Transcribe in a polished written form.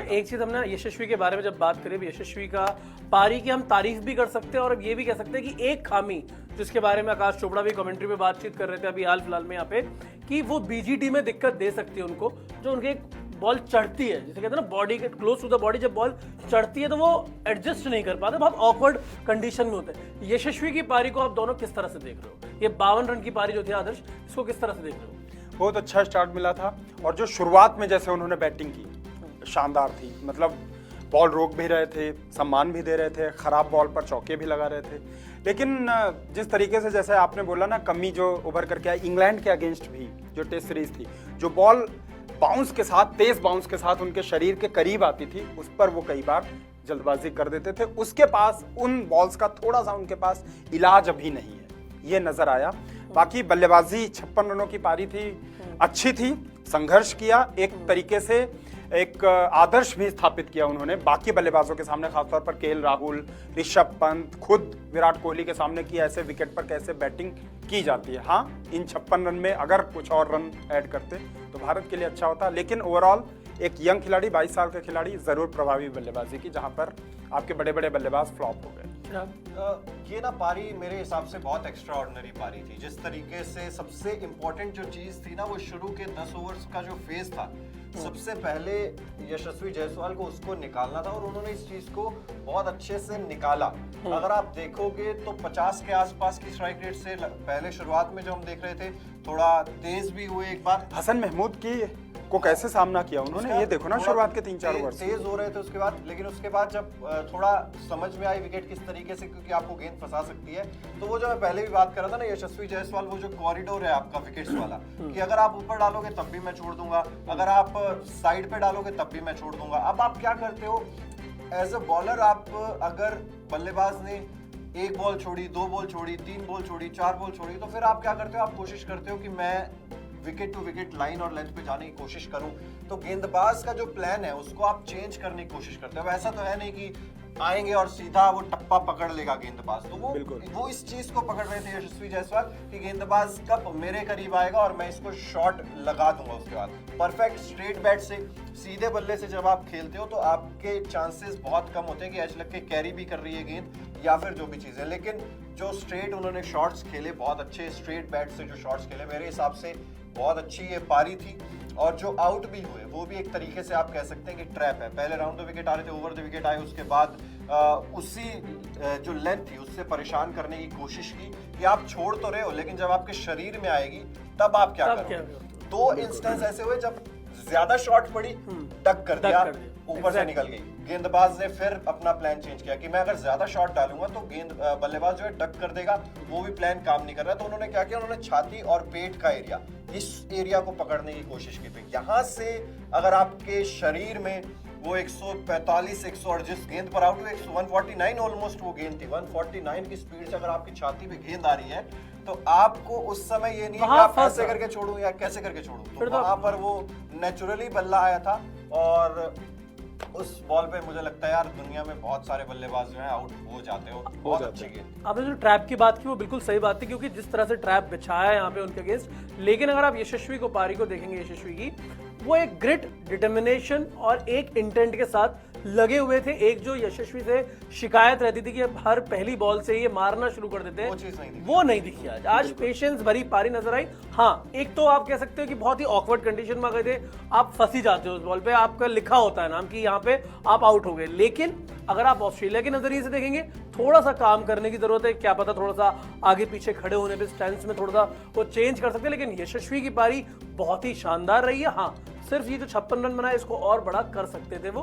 एक चीज हमने यशस्वी के बारे में जब बात करें, यशस्वी का पारी की हम तारीफ भी कर सकते हैं और ये भी कह सकते हैं कि एक खामी जिसके बारे में आकाश चोपड़ा भी कमेंट्री में बातचीत कर रहे थे अभी हाल फिलहाल में यहाँ पे, कि वो बीजीटी में दिक्कत दे सकती है उनको, जो उनके बॉल चढ़ती है, जिसे कहते हैं ना बॉडी के क्लोज टू द बॉडी, जब बॉल चढ़ती है तो वो एडजस्ट नहीं कर पाते, बहुत ऑकवर्ड कंडीशन में होते हैं। यशस्वी की पारी को आप दोनों किस तरह से देख रहे हो? ये 52 रन की पारी जो थी आदर्श, इसको किस तरह से देख रहे हो? बहुत अच्छा स्टार्ट मिला था और जो शुरुआत में जैसे उन्होंने बैटिंग की शानदार थी, मतलब बॉल रोक भी रहे थे, सम्मान भी दे रहे थे, खराब बॉल पर चौके भी लगा रहे थे। लेकिन जिस तरीके से जैसे आपने बोला ना, कमी जो उभर करके आई इंग्लैंड के अगेंस्ट भी जो टेस्ट सीरीज थी, जो बॉल बाउंस के साथ, तेज बाउंस के साथ उनके शरीर के करीब आती थी, उस पर वो कई बार जल्दबाजी कर देते थे। उसके पास उन बॉल्स का थोड़ा सा उनके पास इलाज अभी नहीं है, ये नजर आया। बाकी बल्लेबाजी 56 रनों की पारी थी, अच्छी थी, संघर्ष किया, एक तरीके से एक आदर्श भी स्थापित किया उन्होंने बाकी बल्लेबाजों के सामने, खासतौर पर केएल राहुल, ऋषभ पंत, खुद विराट कोहली के सामने कि ऐसे विकेट पर कैसे बैटिंग की जाती है। हाँ, इन 56 रन में अगर कुछ और रन ऐड करते तो भारत के लिए अच्छा होता, लेकिन ओवरऑल एक यंग खिलाड़ी, 22 साल के खिलाड़ी, जरूर प्रभावी बल्लेबाजी की, जहां पर आपके बड़े बड़े बल्लेबाज फ्लॉप हो गए। ये ना पारी मेरे हिसाब से बहुत एक्स्ट्रा ऑर्डिनरी पारी थी। जिस तरीके से सबसे इम्पोर्टेंट जो चीज थी ना, वो शुरू के 10 ओवर्स का जो फेज था, सबसे पहले यशस्वी जायसवाल को उसको निकालना था और उन्होंने इस चीज को बहुत अच्छे से निकाला। अगर आप देखोगे तो 50 के आसपास की स्ट्राइक रेट से पहले शुरुआत में जो हम देख रहे थे, थोड़ा तेज भी हुए एक बार। हसन महमूद की को कैसे सामना किया उन्होंने, ये देखो ना, शुरुआत के 3-4 ओवर तेज हो रहे थे उसके बाद, लेकिन उसके बाद जब थोड़ा समझ में आई विकेट किस तरीके से, क्योंकि आपको गेंद फंसा सकती है, तो वो जो मैं पहले भी बात कर रहा था ना, यशस्वी जायसवाल, वो जो कॉरिडोर है आपका विकेट्स वाला, कि अगर आप ऊपर डालोगे तब भी मैं छोड़ दूंगा, अगर आप साइड पे डालोगे तब भी मैं छोड़ दूंगा। अब आप क्या करते हो एज अ बॉलर, आप अगर बल्लेबाज ने 1 बॉल छोड़ी, 2 बॉल छोड़ी, 3 बॉल छोड़ी, 4 बॉल छोड़ी, तो फिर आप क्या करते हो, आप कोशिश करते हो कि मैं विकेट टू विकेट लाइन और लेंथ पे जाने की कोशिश करूं। तो गेंदबाज का जो प्लान है उसको आप चेंज करने की कोशिश करते हो। ऐसा तो है नहीं कि आएंगे और सीधा वो टप्पा पकड़ लेगा गेंदबाज, तो वो इस चीज को पकड़ रहे थे यशस्वी जायसवाल कि गेंदबाज कब मेरे करीब आएगा और मैं इसको शॉट लगा दूंगा। उसके बाद परफेक्ट स्ट्रेट बैट से, सीधे बल्ले से जब आप खेलते हो तो आपके चांसेस बहुत कम होते हैं कि एज लग के कैरी भी कर रही है गेंद या फिर जो भी चीज है। लेकिन जो स्ट्रेट उन्होंने शॉट्स खेले, बहुत अच्छे स्ट्रेट बैट से जो शॉट्स खेले, मेरे हिसाब से बहुत अच्छी ये पारी थी। और जो आउट भी हुए वो भी एक तरीके से आप कह सकते हैं कि ट्रैप है। पहले राउंड द विकेट आ रहे थे, ओवर द विकेट आए, उसके बाद उसी जो लेंथ थी उससे परेशान करने की कोशिश की कि आप छोड़ तो रहे हो, लेकिन जब आपके शरीर में आएगी तब आप क्या करोगे। 2 इंस्टेंस ऐसे हुए जब ज्यादा शॉट पड़ी, डक कर दिया, ऊपर से निकल गई। गेंदबाज ने फिर अपना प्लान चेंज किया कि मैं अगर ज्यादा शॉट डालूंगा तो बल्लेबाज जो है डक कर देगा, वो भी प्लान काम नहीं कर रहा। तो उन्होंने क्या किया, उन्होंने छाती और पेट का एरिया, इस एरिया को पकड़ने की कोशिश की थी। यहाँ से अगर आपके शरीर में वो 145 148 गेंद पर आउट हुए, 149 ऑलमोस्ट वो गेंद थी, 149 की स्पीड से अगर आपकी छाती पे गेंद आ रही है तो आपको उस समय ये नहीं है कि आप ऐसे करके छोड़ूं या कैसे करके छोड़ूं। तो वहां पर वो नेचुरली बल्ला आया था और उस बॉल पे मुझे लगता है यार दुनिया में बहुत सारे बल्लेबाज जो हैं आउट हो जाते हो। बहुत अच्छी गेंद। आपने जो ट्रैप की बात की वो बिल्कुल सही बात थी, क्योंकि जिस तरह से ट्रैप बिछाया है यहाँ पे उनके अगेंस्ट। लेकिन अगर आप यशस्वी को पारी को देखेंगे, यशस्वी की वो एक ग्रिट, डिटर्मिनेशन और एक इंटेंट के साथ लगे हुए थे। एक जो यशस्वी से शिकायत रहती थी कि हर पहली बॉल से ये मारना शुरू कर देते हैं, वो नहीं दिखी आज पेशेंस भरी पारी नजर आई। हाँ, एक तो आप कह सकते हो कि बहुत ही ऑकवर्ड कंडीशन में आ गए थे, आप फंसी जाते हो उस बॉल पे, आपका लिखा होता है नाम कि यहाँ पे आप आउट हो गए। लेकिन अगर आप ऑस्ट्रेलिया के नजरिए से देखेंगे, थोड़ा सा काम करने की जरूरत है, क्या पता थोड़ा सा आगे पीछे खड़े होने पे स्टैंस में थोड़ा सा वो चेंज कर सकते हैं। लेकिन यशस्वी की पारी बहुत ही शानदार रही है। हाँ, सिर्फ ये जो 56 रन बनाए इसको और बड़ा कर सकते थे वो।